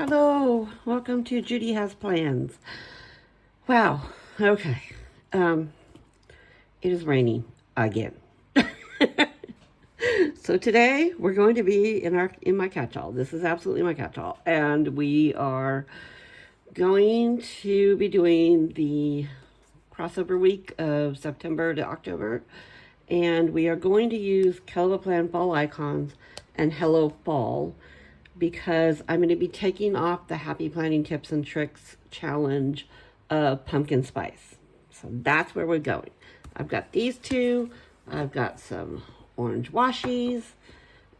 Hello, welcome to Judy Has Plans. Wow, okay. Um, it is raining again. So today we're going to be in my catch-all. This is absolutely my catch-all, and we are going to be doing the crossover week of September to October, and we are going to use Kell Plan Fall Icons and Hello Fall because I'm going to be taking off the Happy Planning Tips and Tricks challenge of pumpkin spice. So that's where we're going. I've got these two. I've got some orange washies.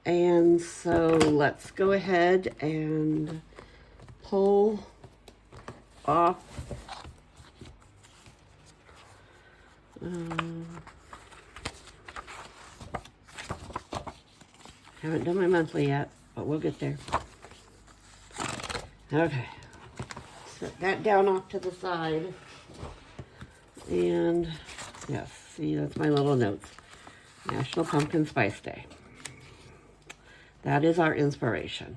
And so let's go ahead and pull off haven't done my monthly yet, but we'll get there. Okay, set that down off to the side. And yes, see, that's my little notes. National Pumpkin Spice Day. That is our inspiration.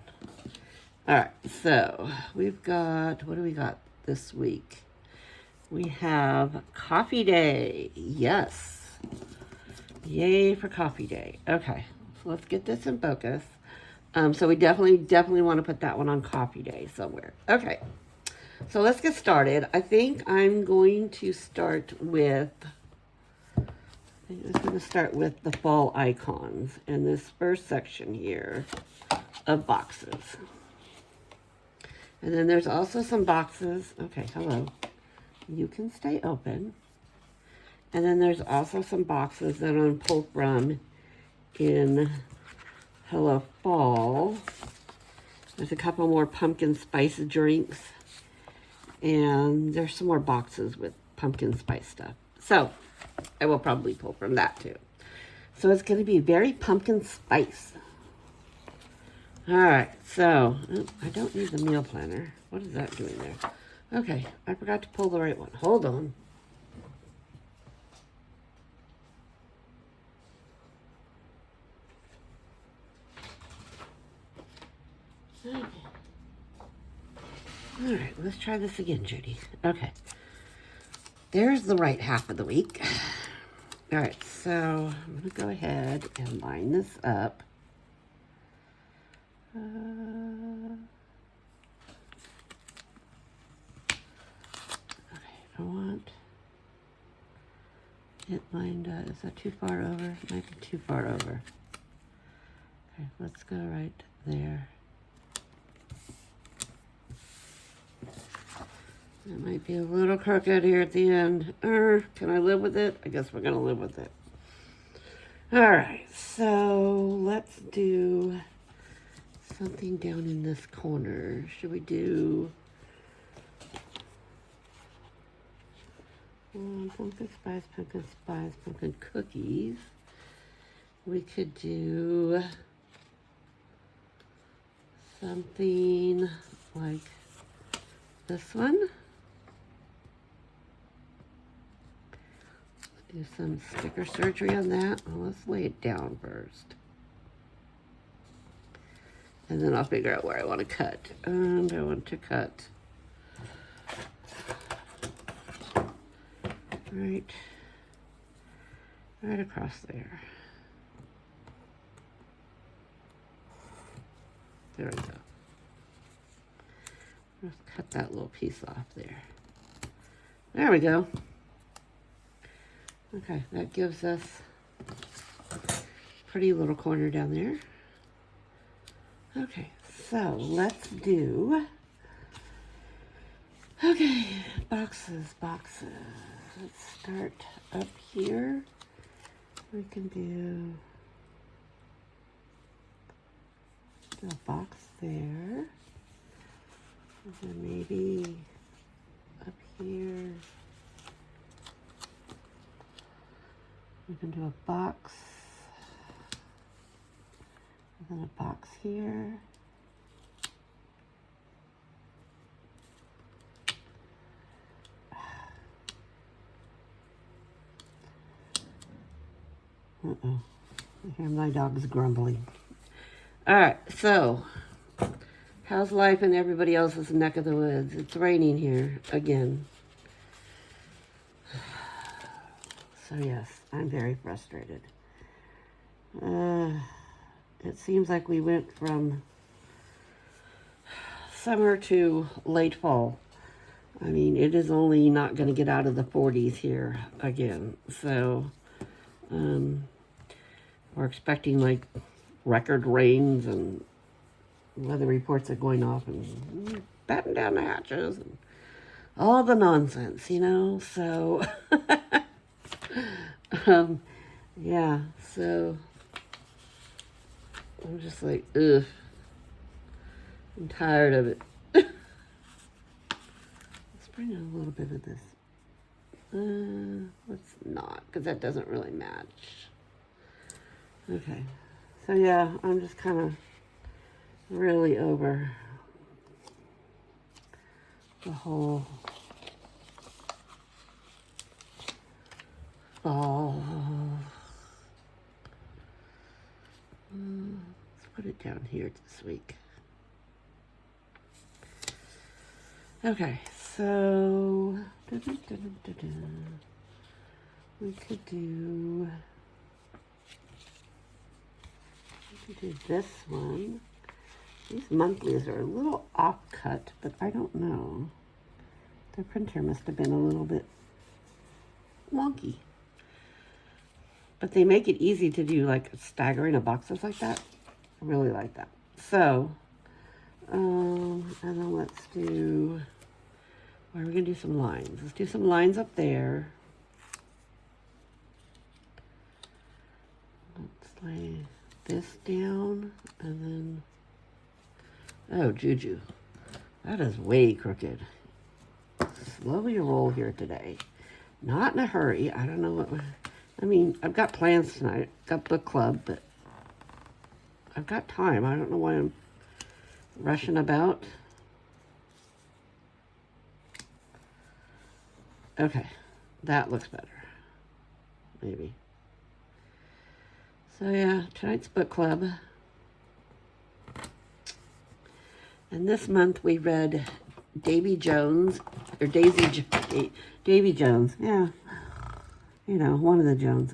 All right, so we've got, what do we got this week? We have Coffee Day. Yes. Yay for Coffee Day. Okay, so let's get this in focus. So we definitely want to put that one on Coffee Day somewhere. Okay, so let's get started. I think I'm going to start with the fall icons in this first section here of boxes. And then there's also some boxes. Okay, hello. You can stay open. And then there's also some boxes that I'm going to pull from in Hello Fall. There's a couple more pumpkin spice drinks. And there's some more boxes with pumpkin spice stuff. So I will probably pull from that too. So it's going to be very pumpkin spice. All right, so I don't need the meal planner. What is that doing there? Okay, I forgot to pull the right one. Hold on. Okay. All right, let's try this again, Judy. Okay. There's the right half of the week. All right, so I'm going to go ahead and line this up. Okay, I want it lined up. Is that too far over? It might be too far over. Okay, let's go right there. It might be a little crooked here at the end. Can I live with it? I guess we're going to live with it. All right, so let's do something down in this corner. Should we do pumpkin spice, pumpkin cookies? We could do something like this one. Do some sticker surgery on that. Well, let's lay it down first. And then I'll figure out where I want to cut. And I want to cut right across there. There we go. Let's cut that little piece off there. There we go. Okay, that gives us a pretty little corner down there. Okay, so let's do, okay, boxes. Let's start up here. We can do a box there. And then maybe up here. We can do a box, and then a box here. I hear my dog's grumbling. All right, so How's life in everybody else's neck of the woods? It's raining here again. So yes, I'm very frustrated. It seems like we went from summer to late fall. I mean, it is only not going to get out of the 40s here again. So, we're expecting like record rains, and weather reports are going off and batten down the hatches and all the nonsense, you know. So, yeah, so I'm just like, ugh, I'm tired of it. Let's bring in a little bit of this. Let's not, because that doesn't really match. Okay, so yeah, I'm just kind of really over the whole fall. Let's put it down here this week. Okay, so we could do this one. These monthlies are a little off-cut, but I don't know. The printer must have been a little bit wonky. But they make it easy to do, like, staggering of boxes like that. I really like that. So, and then let's do, where are we going to do some lines? Let's do some lines up there. Let's lay this down, and then, oh, Juju. That is way crooked. Slowly roll here today. Not in a hurry. I don't know what, I mean, I've got plans tonight. Got book club, but I've got time. I don't know why I'm rushing about. Okay, that looks better. Maybe. So yeah, tonight's book club. And this month we read Davy Jones, or Davy Jones, yeah. You know, one of the Jones.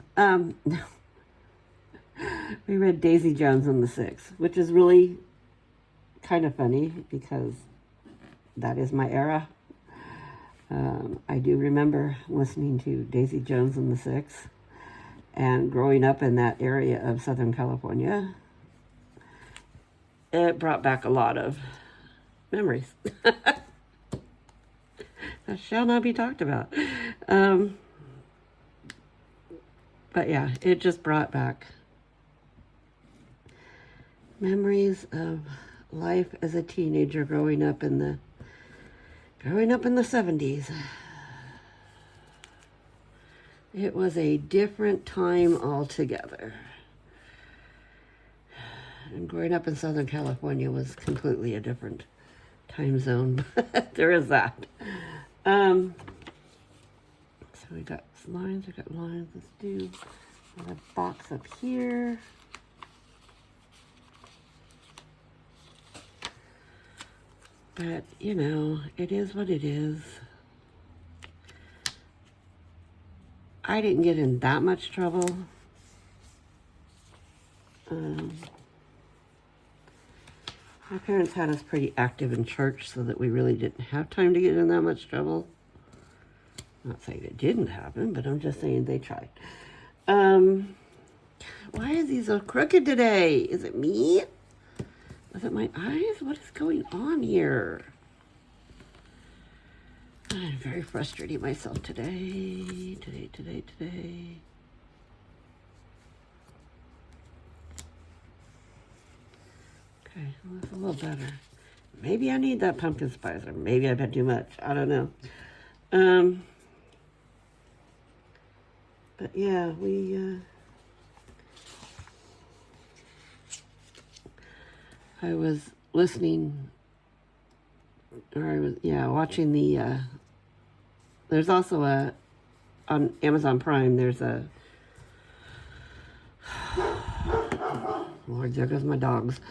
We read Daisy Jones and the Six, which is really kind of funny because that is my era. I do remember listening to Daisy Jones and the Six and growing up in that area of Southern California. It brought back a lot of memories that shall not be talked about. But yeah, it just brought back memories of life as a teenager growing up in the 70s. It was a different time altogether. And growing up in Southern California was completely a different time zone. There is that. So we got lines, Let's do a box up here. But, you know, it is what it is. I didn't get in that much trouble. My parents had us pretty active in church so that we really didn't have time to get in that much trouble. I'm not saying it didn't happen, but I'm just saying they tried. Why is he so crooked today? Is it me? Was it my eyes? What is going on here? I'm very frustrating myself today. Today. Okay, well, that's a little better. Maybe I need that pumpkin spice, or maybe I've had too much. I don't know. But yeah, I was listening, or I was, watching the, there's also on Amazon Prime, there's a, Lord, there goes my dogs.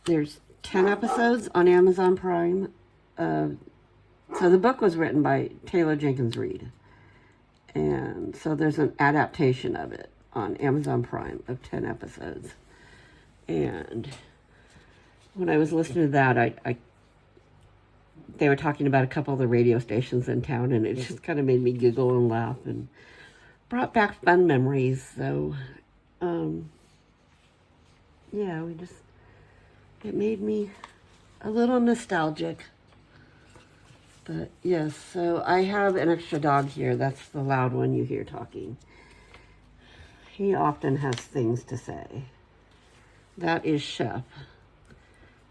there's 10 episodes on Amazon Prime. So the book was written by Taylor Jenkins Reid. And so there's an adaptation of it on Amazon Prime of 10 episodes. And when I was listening to that, they were talking about a couple of the radio stations in town, and it just kind of made me giggle and laugh and brought back fun memories. So, yeah, it made me a little nostalgic. But yes, so I have an extra dog here. That's the loud one you hear talking. He often has things to say. That is Chef,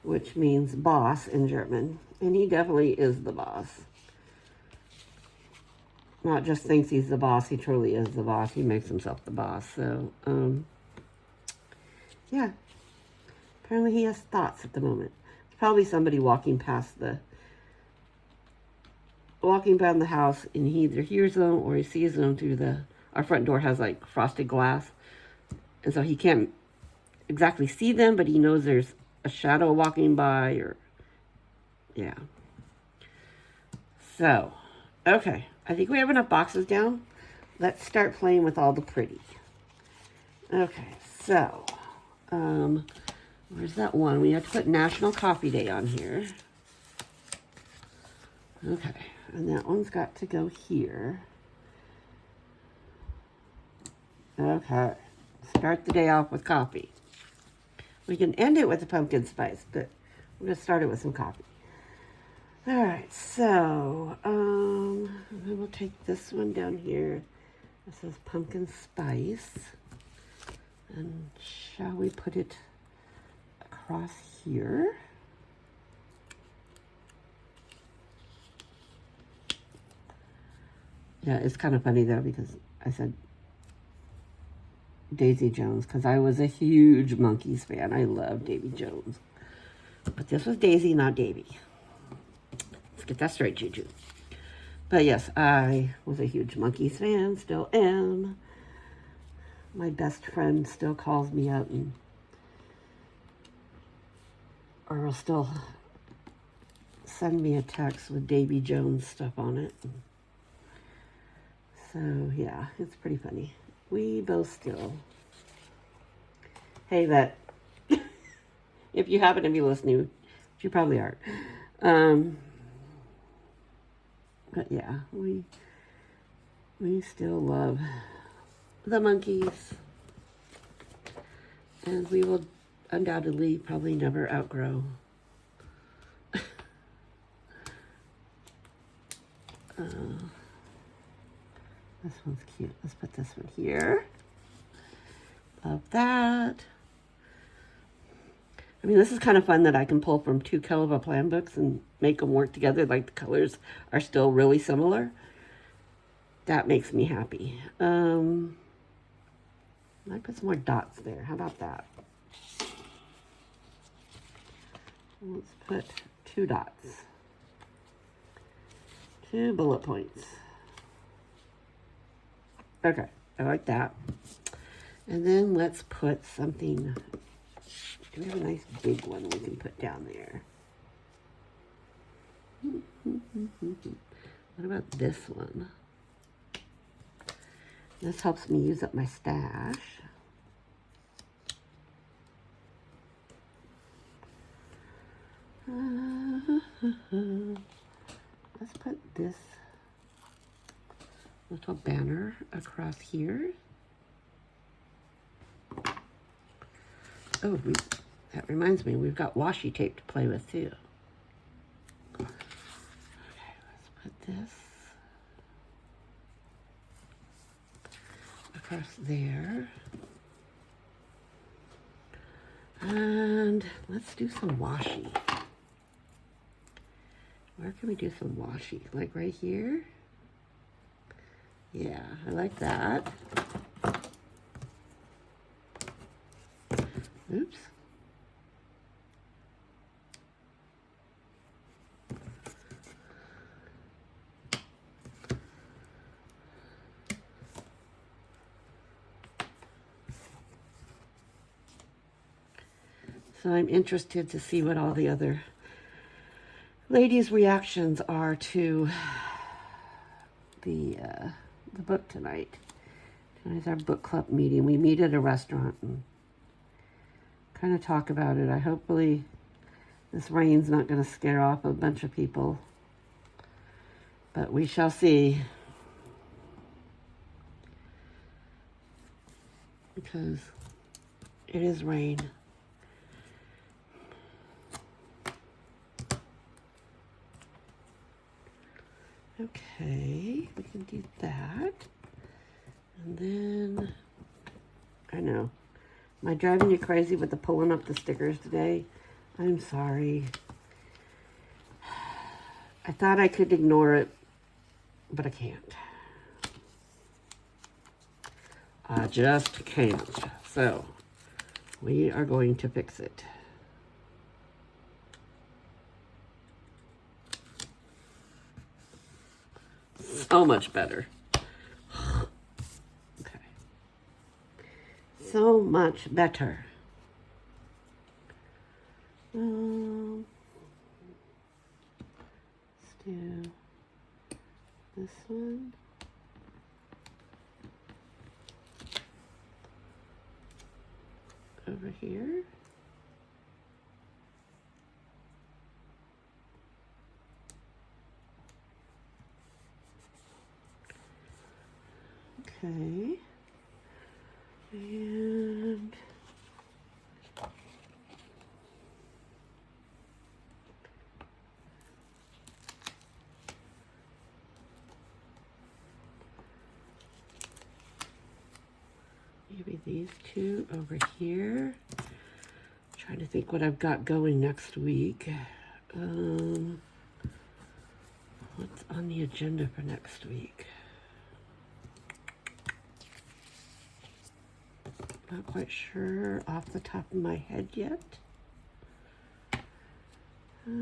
which means boss in German. And he definitely is the boss. Not just thinks he's the boss, he truly is the boss. He makes himself the boss. So, yeah. Apparently he has thoughts at the moment. It's probably somebody walking down the house, and he either hears them or he sees them through our front door has like frosted glass. And so he can't exactly see them, but he knows there's a shadow walking by, or, yeah. So, okay. I think we have enough boxes down. Let's start playing with all the pretty. Okay, so, where's that one? We have to put National Coffee Day on here. Okay, and that one's got to go here. Okay, start the day off with coffee. We can end it with a pumpkin spice, but we're going to start it with some coffee. All right, so we'll take this one down here. This says pumpkin spice. And shall we put it across here? Yeah, it's kind of funny though, because I said Daisy Jones, because I was a huge Monkees fan. I love Davy Jones. But this was Daisy, not Davy. Let's get that straight, Juju. But yes, I was a huge Monkees fan, still am. My best friend still calls me up or will still send me a text with Davy Jones stuff on it. So yeah, it's pretty funny. We both still. Hey, that. If you happen to be listening, which you probably aren't. But yeah, we still love the Monkees. And we will undoubtedly probably never outgrow this one's cute. Let's put this one here. Love that. I mean, this is kind of fun that I can pull from two Kell of a Plan books and make them work together. Like the colors are still really similar. That makes me happy. I put some more dots there. How about that? Let's put 2 dots. 2 bullet points. Okay, I like that. And then let's put something. Do we have a nice big one we can put down there? What about this one? This helps me use up my stash. Let's put this little banner across here. Oh, that reminds me, we've got washi tape to play with too. Okay, let's put this across there. And let's do some washi. Where can we do some washi? Like right here? Yeah, I like that. Oops. So I'm interested to see what all the other ladies' reactions are to the book tonight. Tonight's our book club meeting. We meet at a restaurant and kind of talk about it. Hopefully this rain's not going to scare off a bunch of people, but we shall see. Because it is rain. Okay, we can do that. And then, I know, am I driving you crazy with the pulling up the stickers today? I'm sorry. I thought I could ignore it, but I can't. I just can't. So, we are going to fix it. So much better. Okay. So much better. Let's do this one. Over here. Okay. And maybe these two over here. Trying to think what I've got going next week. What's on the agenda for next week? Not quite sure off the top of my head yet. Okay,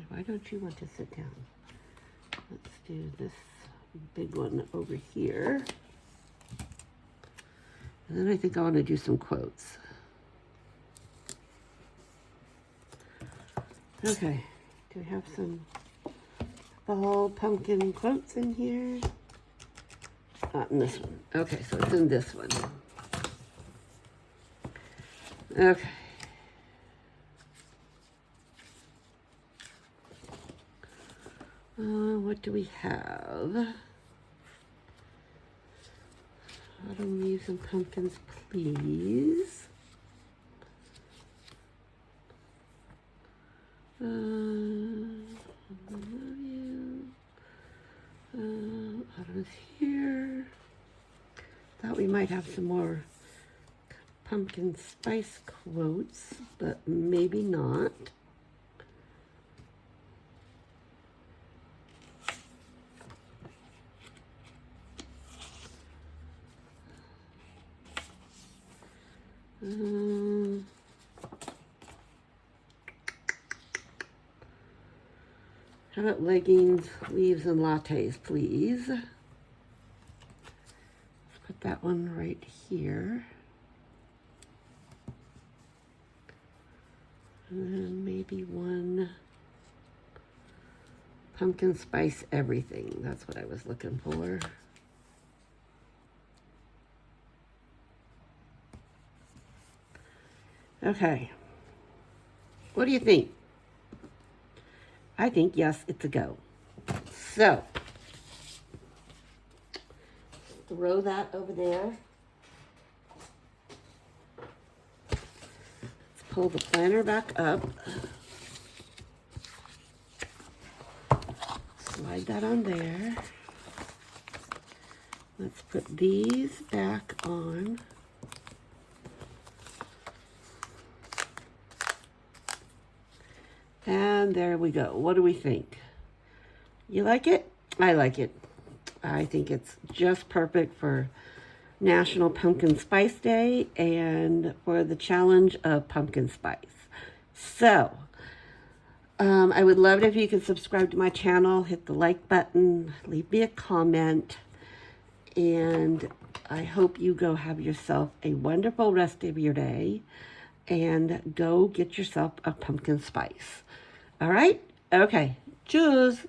why don't you want to sit down? Let's do this big one over here. And then I think I want to do some quotes. Okay, do we have some fall pumpkin quotes in here? Not in this one. Okay, so it's in this one. Okay. What do we have? Autumn leaves and pumpkins, please. I love you. Autumn's here. Thought we might have some more pumpkin spice quotes, but maybe not. How about leggings, leaves, and lattes, please? Let's put that one right here. And then maybe one pumpkin spice everything. That's what I was looking for. Okay. What do you think? I think, yes, it's a go. So, throw that over there. Let's pull the planner back up. Slide that on there. Let's put these back on. And there we go. What do we think? You like it? I like it. I think it's just perfect for National Pumpkin Spice Day and for the challenge of pumpkin spice. So, I would love it if you could subscribe to my channel, hit the like button, leave me a comment, and I hope you go have yourself a wonderful rest of your day and go get yourself a pumpkin spice. All right? Okay. Tschüss.